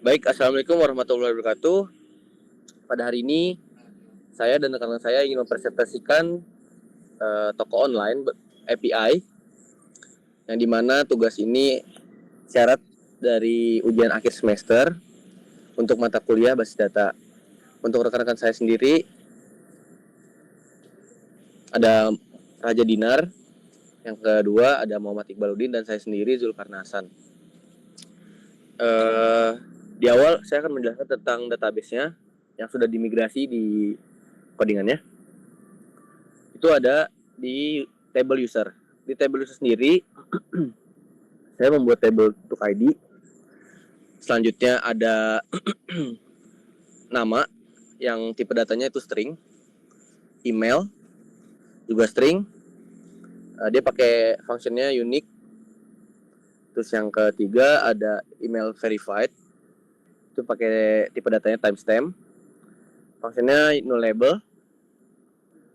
Baik, Assalamualaikum warahmatullahi wabarakatuh. Pada hari ini, saya dan rekan-rekan saya ingin mempresentasikan toko online API, yang dimana tugas ini syarat dari ujian akhir semester untuk mata kuliah basis data. Untuk rekan-rekan saya sendiri, ada Raja Dinar, yang kedua ada Muhammad Iqbaluddin, dan saya sendiri Zulkarnain Hasan. Di awal saya akan menjelaskan tentang database-nya yang sudah dimigrasi di codingannya. Itu ada di table user. Di table user sendiri, saya membuat table untuk ID. Selanjutnya ada nama yang tipe datanya itu string, email juga string. Dia pakai functionnya unique. Terus yang ketiga ada email verified, itu pakai tipe datanya timestamp. Functionnya nullable.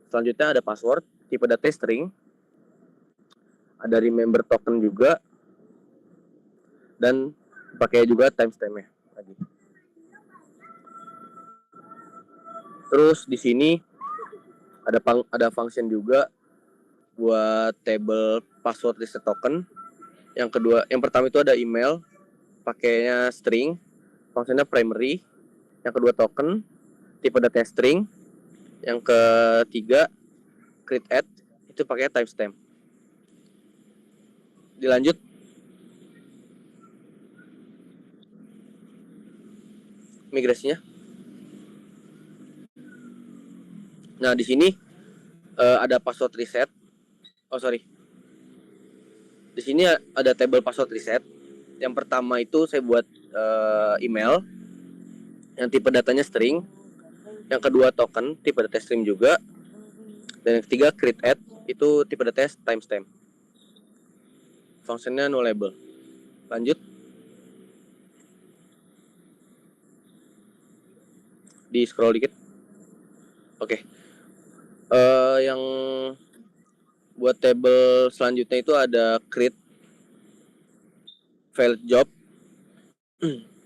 Selanjutnya ada password, tipe data string. Ada remember token juga, dan pakai juga timestampnya lagi. Terus di sini ada function juga buat table password reset token. Yang pertama itu ada email, pakainya string, fungsinya primary. Yang kedua token, tipe data string. Yang ketiga create add, itu pakai timestamp. Dilanjut. Migrasinya. Nah, di sini ada password reset. Oh, sorry. Di sini ada table password reset. Yang pertama itu saya buat email yang tipe datanya string. Yang kedua token, tipe data string juga. Dan yang ketiga create add, itu tipe data timestamp. Fungsinya nullable. Lanjut. Di scroll dikit. Oke. Yang buat table selanjutnya itu ada create valid job.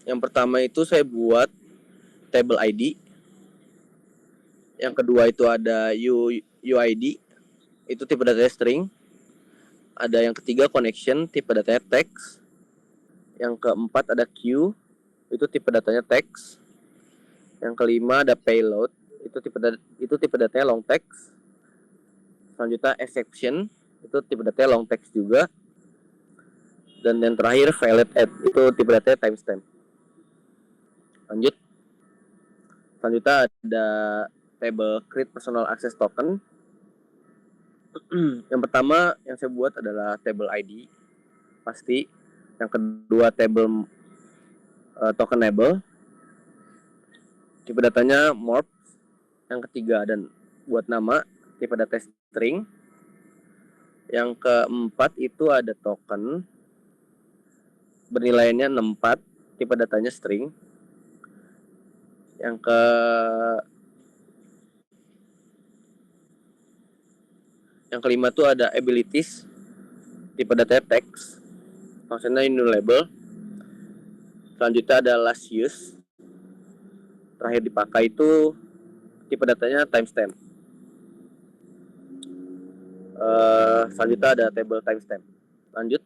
Yang pertama itu saya buat table ID. Yang kedua itu ada UID, itu tipe data string. Ada yang ketiga connection, tipe datanya text. Yang keempat ada queue, itu tipe datanya text. Yang kelima ada payload, itu tipe datanya long text. Selanjutnya exception, itu tipe datanya long text juga. Dan yang terakhir valid add, itu tipe datanya timestamp. Lanjut. Selanjutnya ada table create personal access token. Yang pertama yang saya buat adalah table ID, pasti. Yang kedua table tokenable, tipe datanya morph. Yang ketiga dan buat nama, tipe data string. Yang keempat itu ada token, bernilainya 64, tipe datanya string. Yang kelima itu ada abilities, tipe datanya text, maksudnya nullable. Selanjutnya ada last use, terakhir dipakai itu tipe datanya timestamp. Selanjutnya ada table timestamp. Lanjut.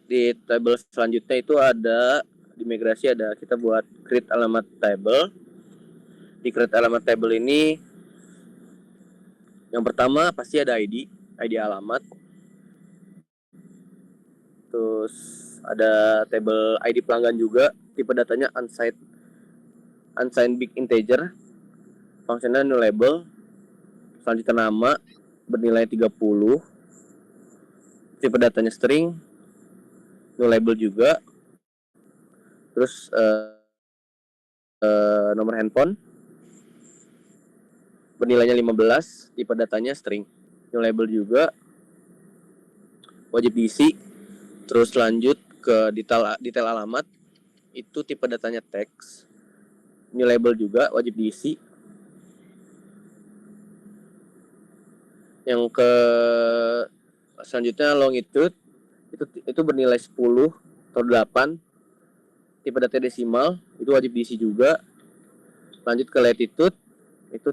Di table selanjutnya itu ada di migrasi, ada kita buat create alamat table. Di create alamat table ini yang pertama pasti ada ID alamat. Terus ada table ID pelanggan juga, tipe datanya unsigned big integer, fungsinya nullable. Selanjutnya nama, bernilai 30, tipe datanya string, nullable juga. Terus nomor handphone, bernilainya 15, tipe datanya string, nullable juga, wajib diisi. Terus lanjut ke detail alamat, itu tipe datanya text, nullable juga, wajib diisi. Yang ke selanjutnya longitude, itu bernilai 10 atau 8, tipe data desimal itu wajib diisi juga. Lanjut ke latitude itu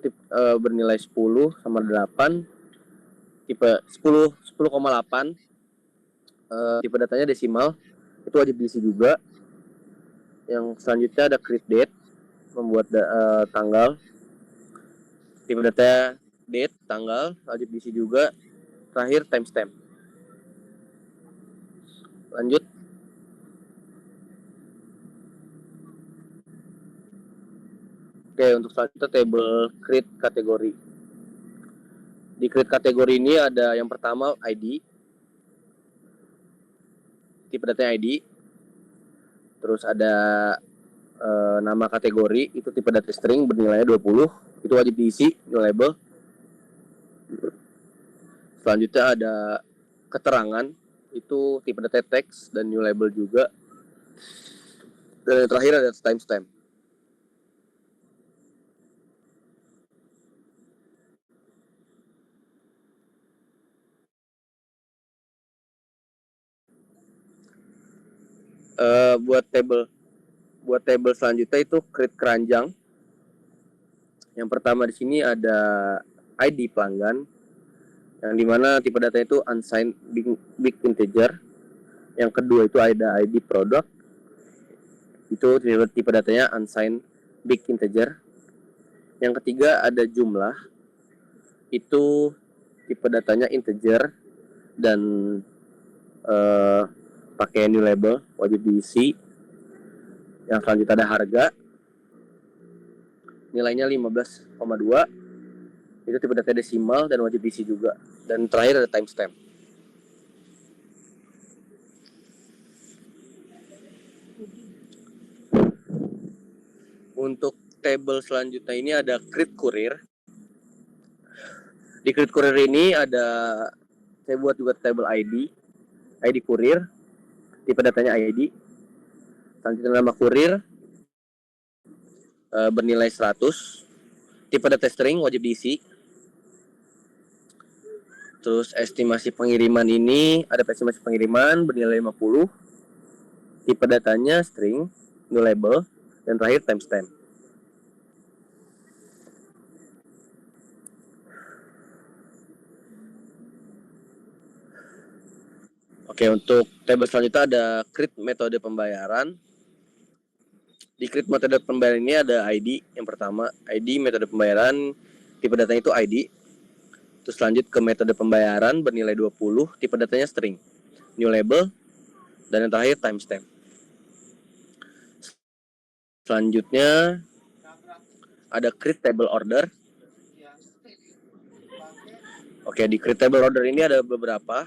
bernilai 10 sama 8, tipe 10,8, tipe datanya desimal itu wajib diisi juga. Yang selanjutnya ada create date, membuat tanggal, tipe data date, tanggal wajib diisi juga. Terakhir timestamp. Lanjut. Oke, untuk selanjutnya table create kategori. Di create kategori ini ada yang pertama ID, tipe data ID. Terus ada nama kategori, itu tipe data string bernilai 20, itu wajib diisi, new label. Selanjutnya ada keterangan, itu tipe data text dan new label juga. Dan yang terakhir ada timestamp. Buat table selanjutnya itu create keranjang. Yang pertama di sini ada ID pelanggan, yang dimana tipe data itu unsigned big integer. Yang kedua itu ada ID product, itu tipe datanya unsigned big integer. Yang ketiga ada jumlah, itu tipe datanya integer dan pakai new label, wajib diisi. Yang selanjutnya ada harga, nilainya 15,2, itu tipe data desimal dan wajib diisi juga. Dan terakhir ada timestamp. Untuk table selanjutnya ini ada create courier. Di create courier ini saya buat juga table ID courier, tipe datanya ID. Selanjutnya nama courier bernilai 100, tipe data string wajib diisi. Terus estimasi pengiriman ini ada estimasi pengiriman bernilai 50, tipe datanya string, new label, dan terakhir timestamp. Oke, untuk table selanjutnya ada create metode pembayaran. Di create metode pembayaran ini ada ID yang pertama, ID metode pembayaran, tipe datanya itu ID. Terus lanjut ke metode pembayaran bernilai 20, tipe datanya string, new label, dan yang terakhir timestamp. Selanjutnya ada create table order. Oke, di create table order ini ada beberapa.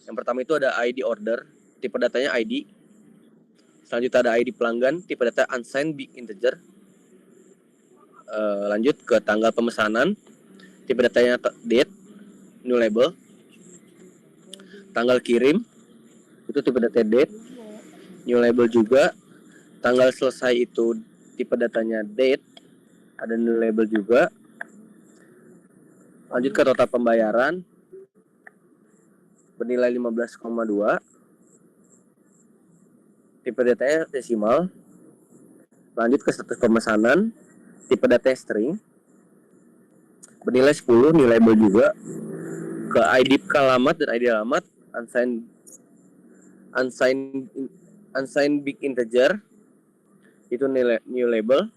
Yang pertama itu ada ID order, tipe datanya ID. Selanjutnya ada ID pelanggan, tipe data unsigned big integer. Lanjut ke tanggal pemesanan, tipe datanya date, new label. Tanggal kirim, itu tipe data date, new label juga. Tanggal selesai itu tipe datanya date, ada new label juga. Lanjut ke total pembayaran, bernilai 15,2, tipe datanya desimal. Lanjut ke status pemesanan, tipe data string, bernilai 10, new label juga. Ke ID alamat dan ID alamat, unsigned big integer, itu new label.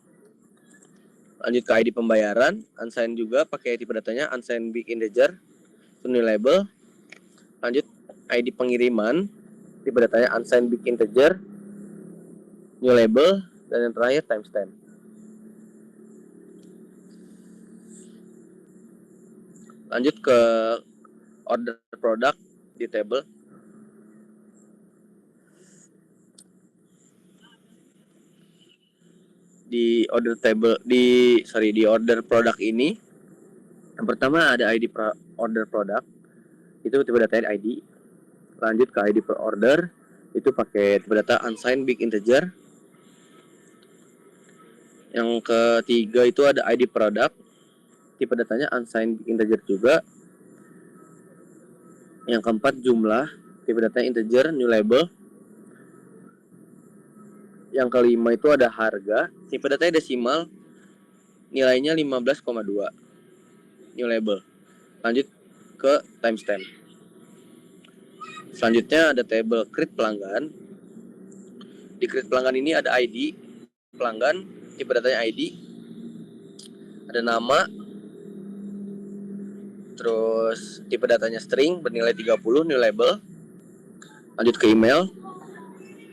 Lanjut ke ID pembayaran, unsigned juga, pakai tipe datanya unsigned big integer, itu new label. Lanjut ID pengiriman, tipe datanya unsigned big integer, new label, dan yang terakhir timestamp. Lanjut ke order product di table. Di order product ini, yang pertama ada ID order product, itu tipe datanya ID. Lanjut ke ID per order, itu pakai tipe data unsigned big integer. Yang ketiga itu ada ID product, tipe datanya unsigned big integer juga. Yang keempat jumlah, tipe datanya integer, new label. Yang kelima itu ada harga, tipe datanya desimal, nilainya 15,2, new label. Lanjut ke timestamp. Selanjutnya ada table create pelanggan. Di create pelanggan ini ada ID pelanggan, tipe datanya ID, ada nama, terus tipe datanya string bernilai 30, new label. Lanjut ke email,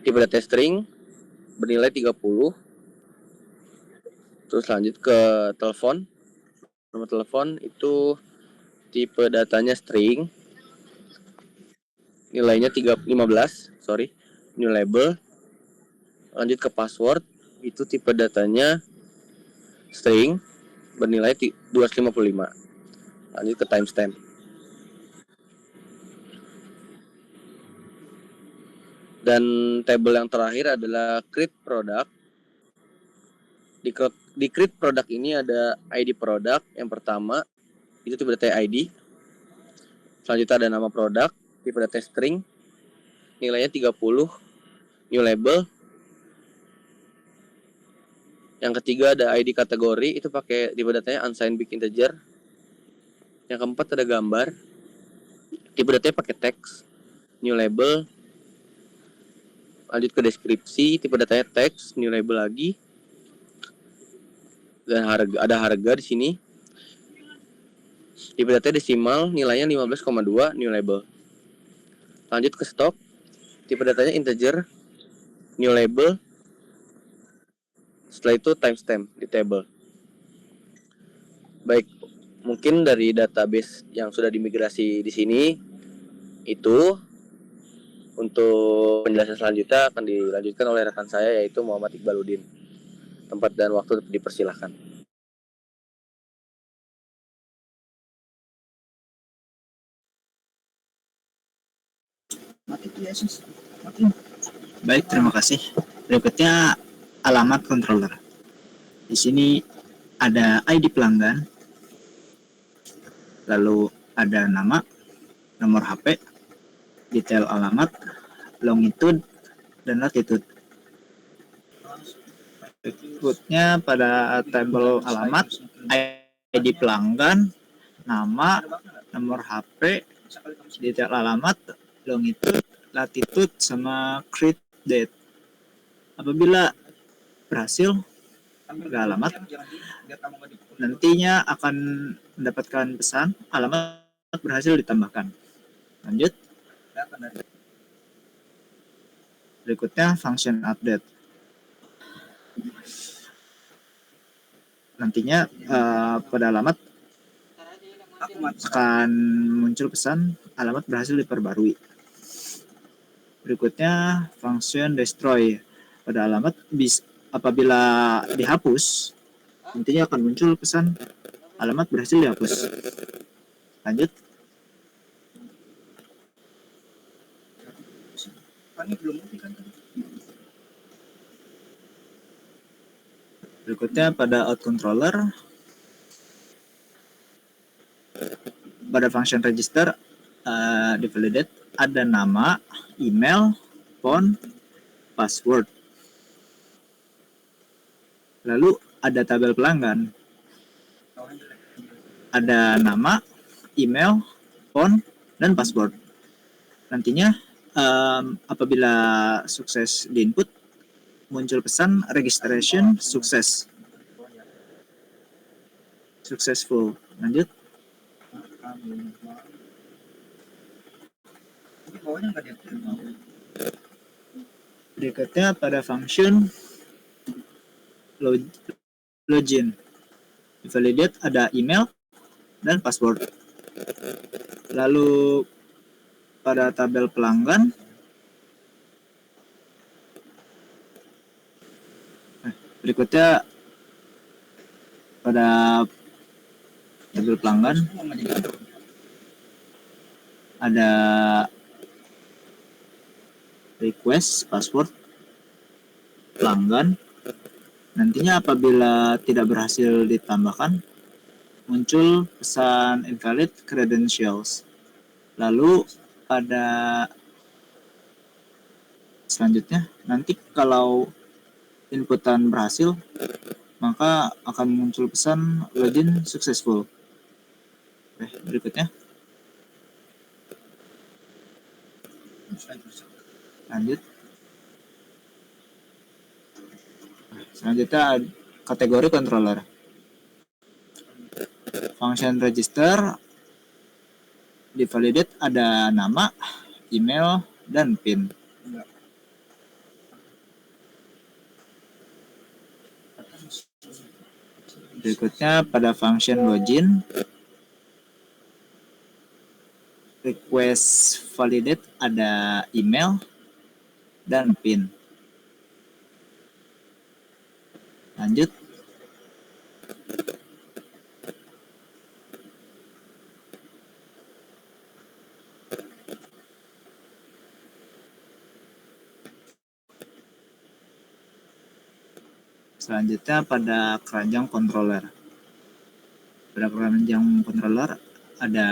tipe datanya string bernilai 30. Terus lanjut ke telepon, nomor telepon itu tipe datanya string, nilainya 15, new label. Lanjut ke password, itu tipe datanya string bernilai 255. Lanjut ke timestamp. Dan table yang terakhir adalah create product. Di create product ini ada ID produk yang pertama, itu tipe data ID. Selanjutnya ada nama produk, tipe data string, nilainya 30, new label. Yang ketiga ada ID kategori, itu pakai tipe datanya unsigned big integer. Yang keempat ada gambar, tipe datanya pakai teks, new label. Lanjut ke deskripsi, tipe datanya teks, new label lagi. Dan ada harga di sini. Tipe datanya desimal, nilainya 15,2, new label. Lanjut ke stok, tipe datanya integer, new label. Setelah itu timestamp di table. Baik, mungkin dari database yang sudah dimigrasi di sini itu. Untuk penjelasan selanjutnya akan dilanjutkan oleh rekan saya, yaitu Muhammad Iqbaluddin. Tempat dan waktu dipersilahkan. Baik, terima kasih. Berikutnya alamat controller. Di sini ada ID pelanggan, lalu ada nama, nomor HP, detail alamat, longitude, dan latitude. Berikutnya pada tabel alamat, ID pelanggan, nama, nomor HP, detail alamat, longitude, latitude, sama create date. Apabila berhasil ke alamat, nantinya akan mendapatkan pesan alamat berhasil ditambahkan. Lanjut. Berikutnya function update. Nantinya pada alamat akan muncul pesan alamat berhasil diperbarui. Berikutnya function destroy. Pada alamat apabila dihapus, nantinya akan muncul pesan alamat berhasil dihapus. Lanjut. Berikutnya pada out controller, pada function register di validate ada nama, email, phone, password. Lalu ada tabel pelanggan, ada nama, email, phone, dan password. Nantinya apabila sukses di input, muncul pesan registration sukses, successful. Lanjut. Berikutnya pada function login, di validate ada email dan password. Lalu pada tabel pelanggan, berikutnya pada tabel pelanggan ada request password pelanggan. Nantinya apabila tidak berhasil ditambahkan, muncul pesan invalid credentials. Lalu pada selanjutnya, nanti kalau inputan berhasil, maka akan muncul pesan login successful. Oke, berikutnya. Lanjut. Selanjutnya kategori controller. Function register di validate ada nama, email, dan PIN. Berikutnya pada function login, request validate ada email dan PIN. Lanjut. Selanjutnya pada keranjang controller. Pada keranjang controller ada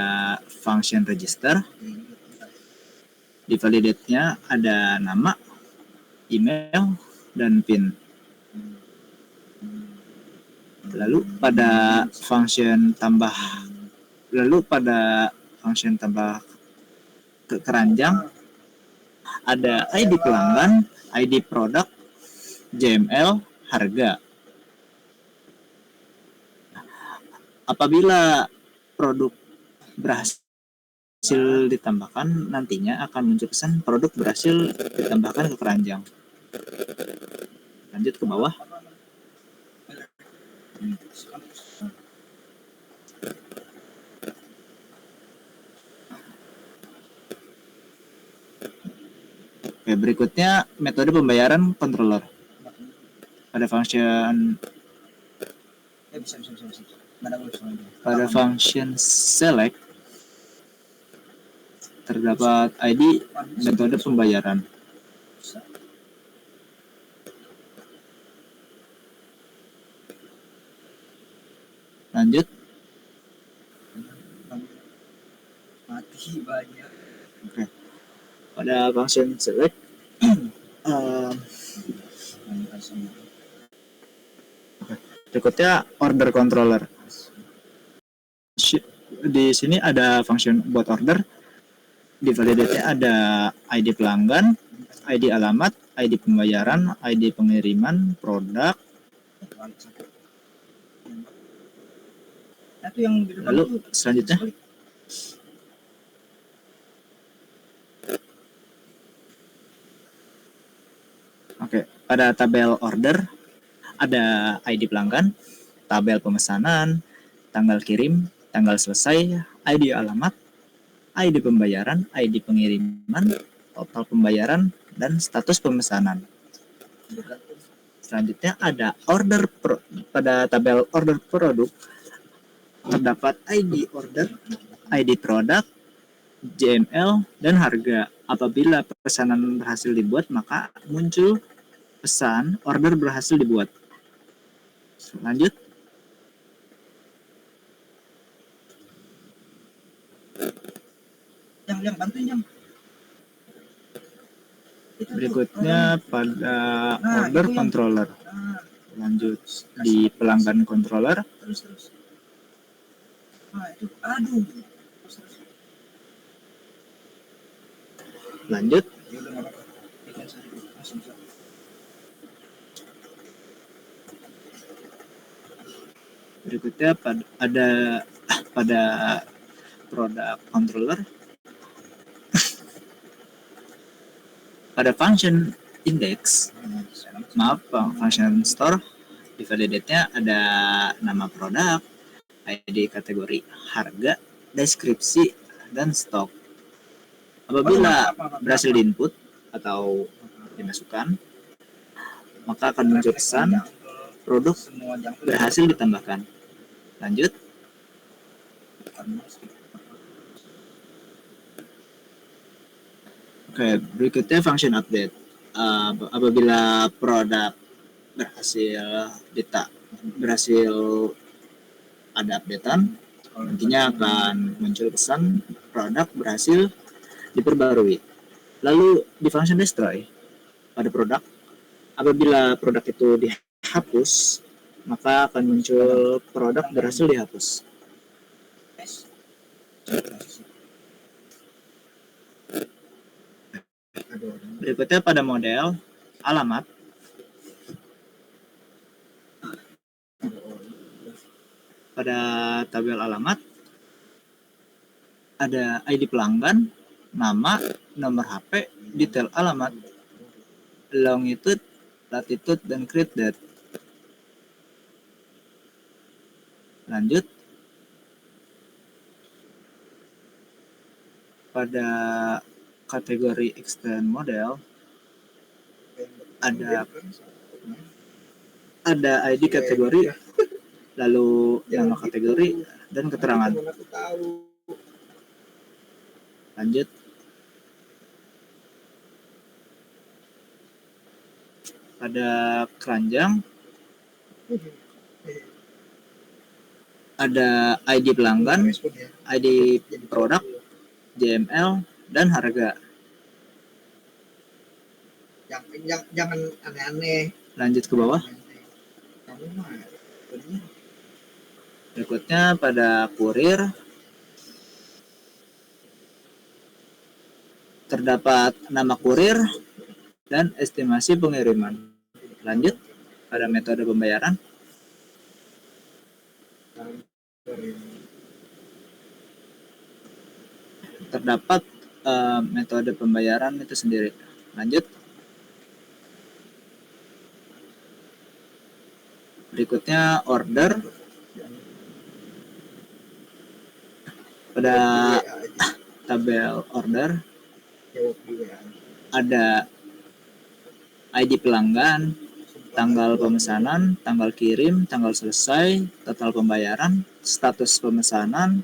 function register. Di validate-nya ada nama, email, dan PIN. Lalu pada function tambah ke keranjang ada ID pelanggan, ID produk, JML, harga. Apabila produk berhasil ditambahkan, nantinya akan muncul pesan produk berhasil ditambahkan ke keranjang. Lanjut ke bawah. Oke, berikutnya metode pembayaran controller. Pada function select terdapat ID metode pembayaran. Lanjut. Oke. Pada function select berikutnya order controller. Di sini ada function buat order. Di validate-nya ada ID pelanggan, ID alamat, ID pembayaran, ID pengiriman, produk. Lalu selanjutnya. Oke, pada tabel order ada ID pelanggan, tabel pemesanan, tanggal kirim, tanggal selesai, ID alamat, ID pembayaran, ID pengiriman, total pembayaran, dan status pemesanan. Selanjutnya ada pada tabel order produk terdapat ID order, ID produk, JML, dan harga. Apabila pesanan berhasil dibuat, maka muncul pesan order berhasil dibuat. Lanjut. Yang bantuin yang. Berikutnya pada order controller. Lanjut di pelanggan controller. Terus. Aduh. Lanjut. Berikutnya pada produk controller pada function index, function store, di validate-nya ada nama produk, ID kategori, harga, deskripsi, dan stok. Apabila berhasil diinput atau dimasukkan, maka akan muncul pesan produk berhasil ditambahkan. Lanjut. Oke, berikutnya function update. Apabila produk berhasil ada updatean, nantinya akan muncul pesan produk berhasil diperbarui. Lalu di function destroy pada produk Apabila produk itu dihapus, maka akan muncul produk berhasil dihapus. Berikutnya pada model alamat. Pada tabel alamat ada ID pelanggan, nama, nomor HP, detail alamat, longitude, latitude, dan create date. Lanjut. Pada kategori extend model ada ID kategori, lalu nama kategori dan keterangan. Lanjut. Pada keranjang ada ID pelanggan, ID produk, JML, dan harga. Jangan aneh-aneh. Lanjut ke bawah. Berikutnya pada kurir terdapat nama kurir dan estimasi pengiriman. Lanjut pada metode pembayaran. Terdapat metode pembayaran itu sendiri. Lanjut. Berikutnya order. Pada tabel order ada ID pelanggan, tanggal pemesanan, tanggal kirim, tanggal selesai, total pembayaran, status pemesanan,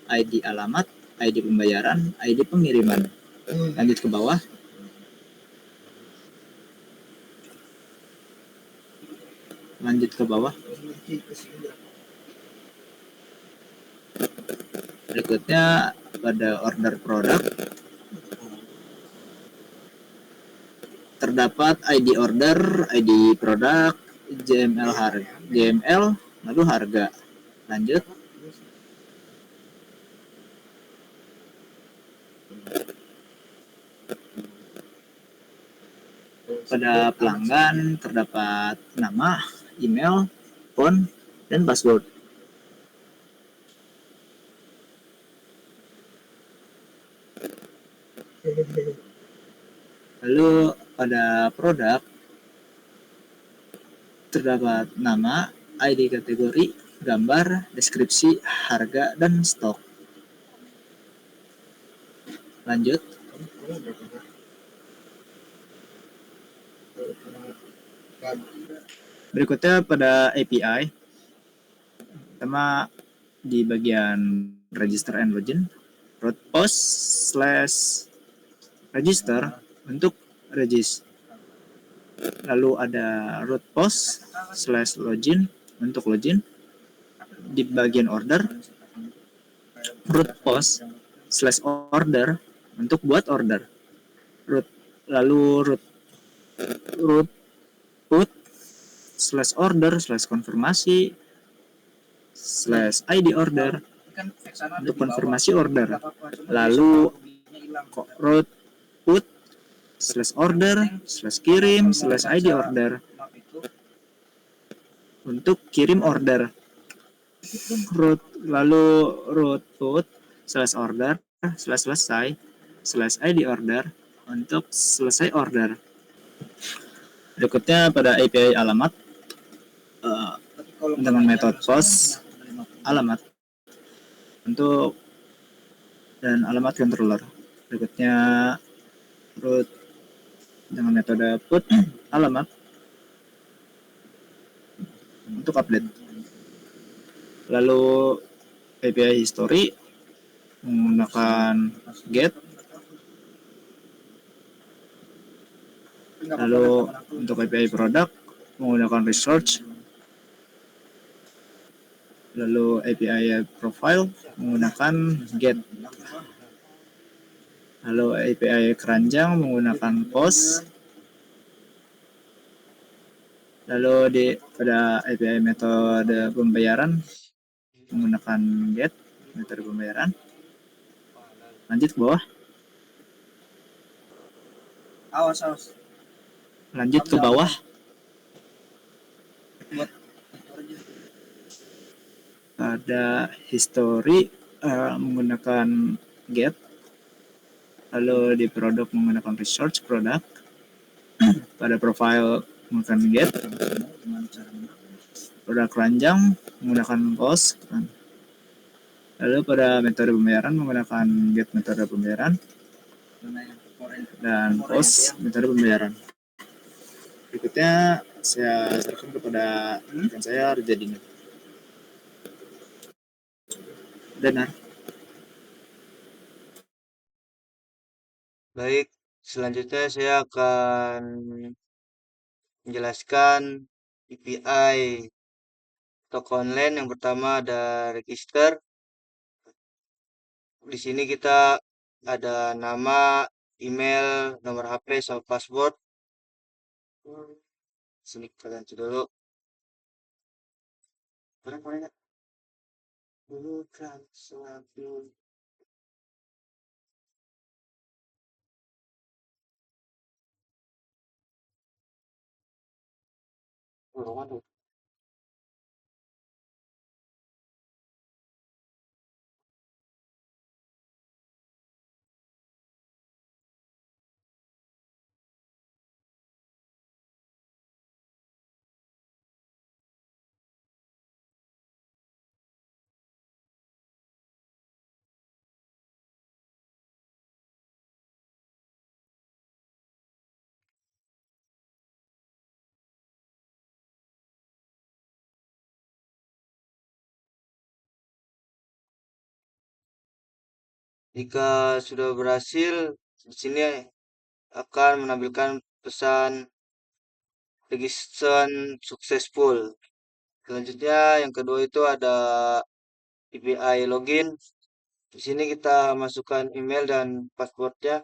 ID alamat, ID pembayaran, ID pengiriman. Lanjut ke bawah. Lanjut ke bawah. Berikutnya pada order produk terdapat ID order, ID produk, JML harga, JML, lalu harga. Lanjut. Pada pelanggan terdapat nama, email, phone, dan password. Lalu pada produk terdapat nama, ID kategori, gambar, deskripsi, harga, dan stok. Lanjut. Berikutnya pada API. Pertama di bagian register and login, root post / register untuk regis. Lalu ada root post / login untuk login. Di bagian order, root post / order untuk buat order. Lalu root put / order / konfirmasi / ID order untuk konfirmasi order. Lalu root put / order / kirim / ID order untuk kirim order. Lalu root put / order / selesai / ID order untuk selesai order. Berikutnya pada API alamat dengan metode post alamat untuk dan alamat controller. Berikutnya root dengan metode put alamat untuk update. Lalu API history menggunakan get. Lalu untuk API produk menggunakan research. Lalu API profile menggunakan get. Lalu API keranjang menggunakan post. Lalu pada API metode pembayaran menggunakan get metode pembayaran. Lanjut ke bawah. Awas. Lanjut ke bawah. Pada history menggunakan get. Lalu di produk menggunakan research product. Pada profile menggunakan get. Pada keranjang menggunakan post. Lalu pada metode pembayaran menggunakan get metode pembayaran dan post metode pembayaran. Berikutnya saya serahkan kepada rekan saya Arjadina. Benar. Baik, selanjutnya saya akan menjelaskan API toko online. Yang pertama ada register. Di sini kita ada nama, email, nomor HP, sama password. Sini kita ganti dulu. Bukan suatu. Jika sudah berhasil, di sini akan menampilkan pesan registration successful. Selanjutnya yang kedua itu ada API login. Di sini kita masukkan email dan passwordnya.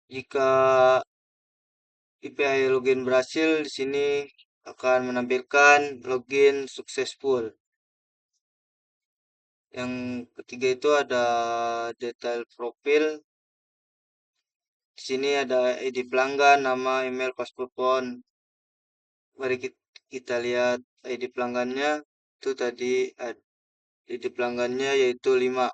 Jika API login berhasil, di sini akan menampilkan login successful. Yang ketiga itu ada detail profil. Di sini ada ID pelanggan, nama, email, password, phone. Mari kita lihat ID pelanggannya. Itu tadi ID pelanggannya yaitu 5.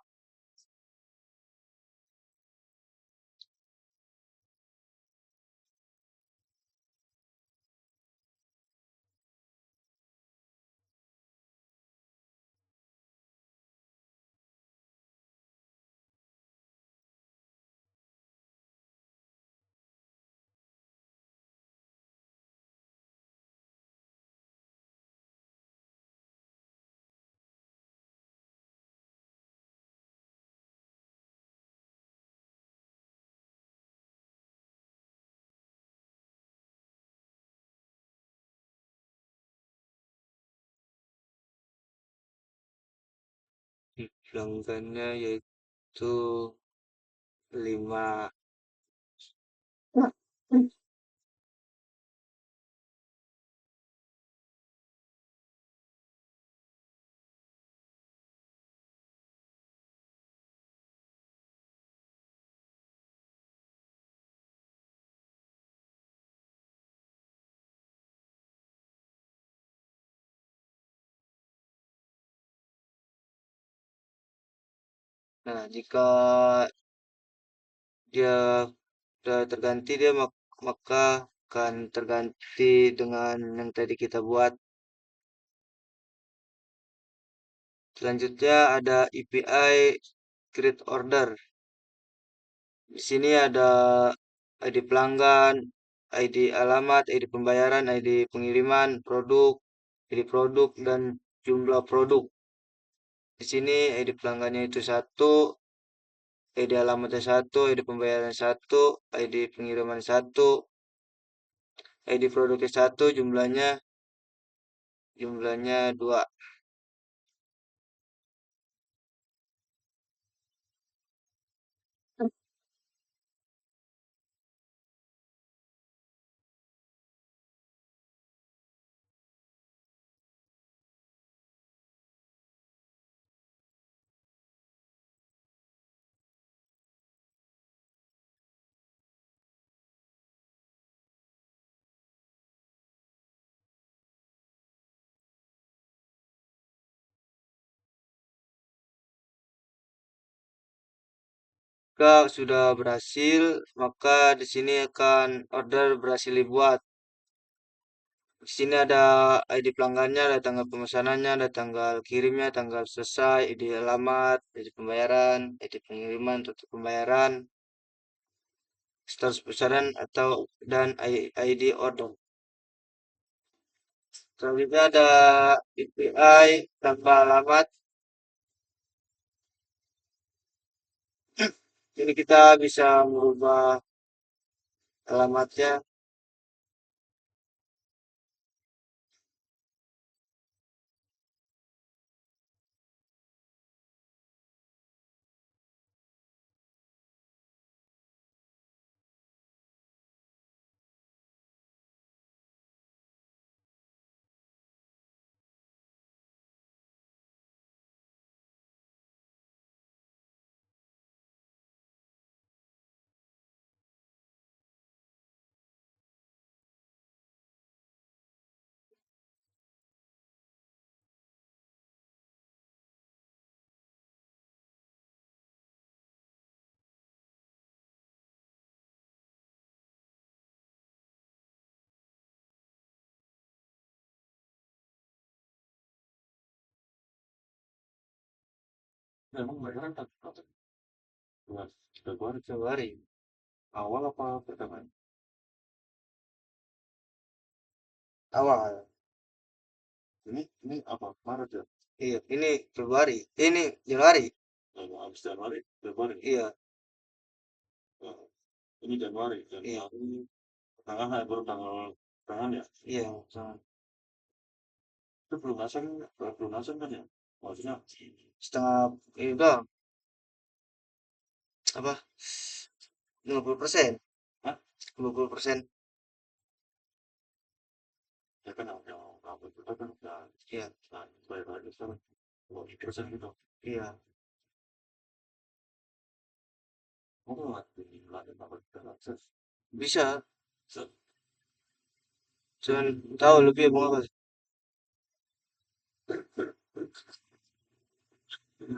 Pelanggannya yaitu 5. Nah, jika dia sudah terganti, maka akan terganti dengan yang tadi kita buat. Selanjutnya ada API create order. Di sini ada ID pelanggan, ID alamat, ID pembayaran, ID pengiriman, produk, dan jumlah produk. Di sini ID pelanggannya itu satu, ID alamatnya satu, ID pembayaran satu, ID pengiriman satu, ID produknya satu, jumlahnya dua. Jika sudah berhasil, maka di sini akan order berhasil dibuat. Di sini ada ID pelanggannya, ada tanggal pemesanannya, ada tanggal kirimnya, tanggal selesai, ID alamat, ID pembayaran, ID pengiriman, tutup pembayaran, status pesanan dan ID order. Selanjutnya ada API tanpa alamat. Jadi kita bisa merubah alamatnya. Memang mereka kan tak buat Februari Februari. awal apa pertengahan? Awal. Ini apa Maret ya? Iya, ini Februari. Ini Januari. Habis Januari, Februari. Iya, Nah, ini Januari, iya, pertengahan baru tanggal pertengahan ya. iya. Sama. Itu pelunasan kan ya? Maksudnya Setengah itu doang. Apa? 50%. Hah? 50%. ya kan yang apa kita kan udah Iya, bayar lagi sekarang 20% gitu. iya. Mau nggak dilanjut apa kita akses? Bisa. Set. Cuman tahu lebih apa?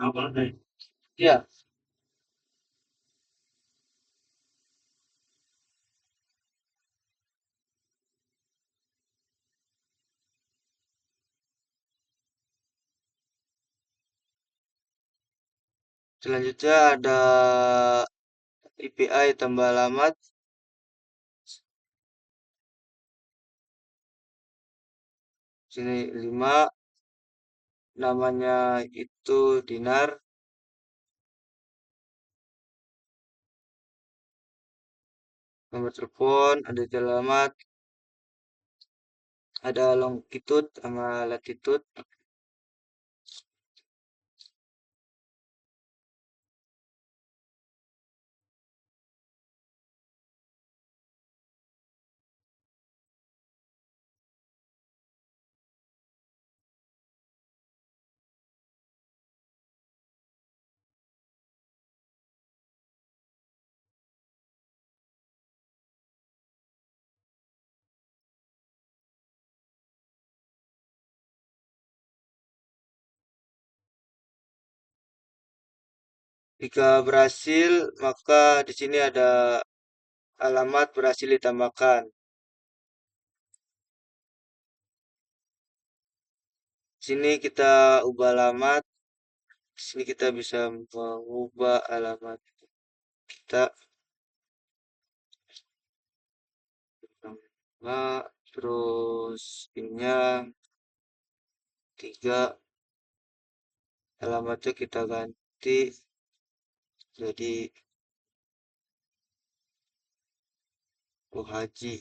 Apa nih? Iya. Selanjutnya ada API tambah alamat. Sini 5. Namanya itu Dinar. Nomor telepon, ada alamat, ada longitude sama latitude. Jika berhasil, maka di sini ada alamat berhasil ditambahkan. Sini kita ubah alamat. Di sini kita bisa mengubah alamat kita. terus pinnya 3, alamatnya kita ganti jadi Haji.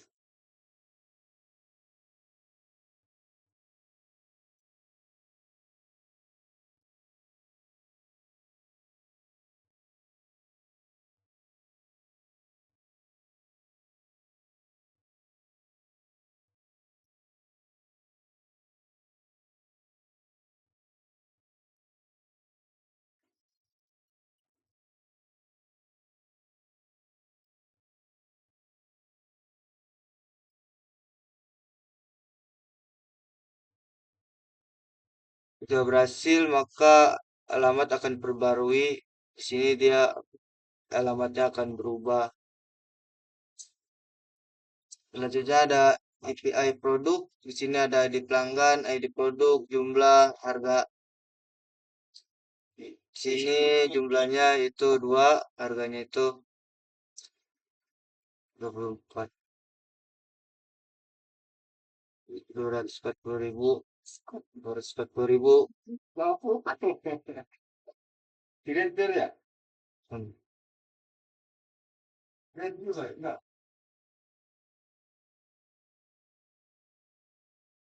Jika berhasil, maka alamat akan perbarui. Di sini dia alamatnya akan berubah. Selanjutnya ada API produk. Di sini ada ID pelanggan, ID produk, jumlah, harga. Di sini jumlahnya itu 2, harganya itu 24. 240.000. 240.000. Direktur ya? Enggak.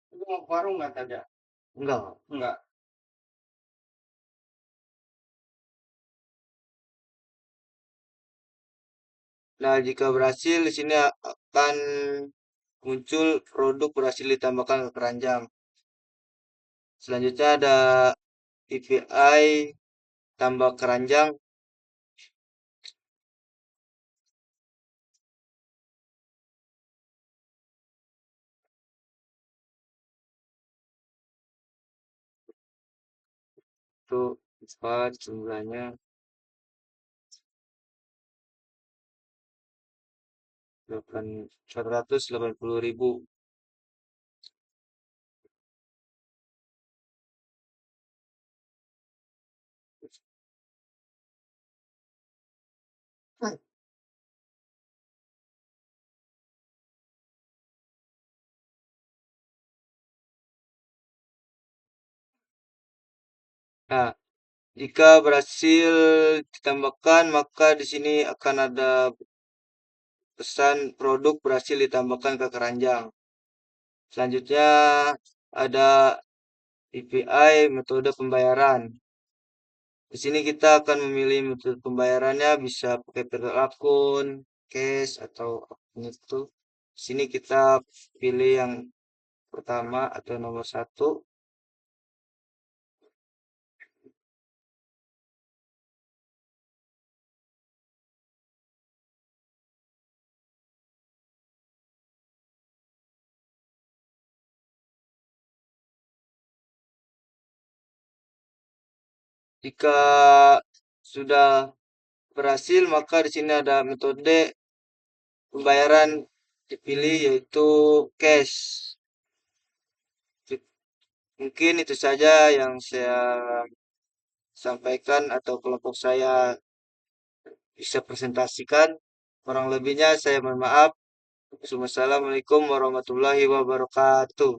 Itu mau ke warung nggak tadi? Enggak. Enggak. Nah, jika berhasil di sini akan muncul produk berhasil ditambahkan ke keranjang. Selanjutnya ada API tambah keranjang. Itu 4 jumlahnya 480.000. Nah, jika berhasil ditambahkan, maka di sini akan ada pesan produk berhasil ditambahkan ke keranjang. Selanjutnya ada API metode pembayaran. Di sini kita akan memilih metode pembayarannya bisa pakai virtual akun, cash atau apapun itu. Di sini kita pilih yang pertama atau nomor 1. Jika sudah berhasil, maka di sini ada metode pembayaran dipilih yaitu cash. Mungkin itu saja yang saya sampaikan atau kelompok saya bisa presentasikan. Kurang lebihnya saya mohon maaf. Wassalamualaikum warahmatullahi wabarakatuh.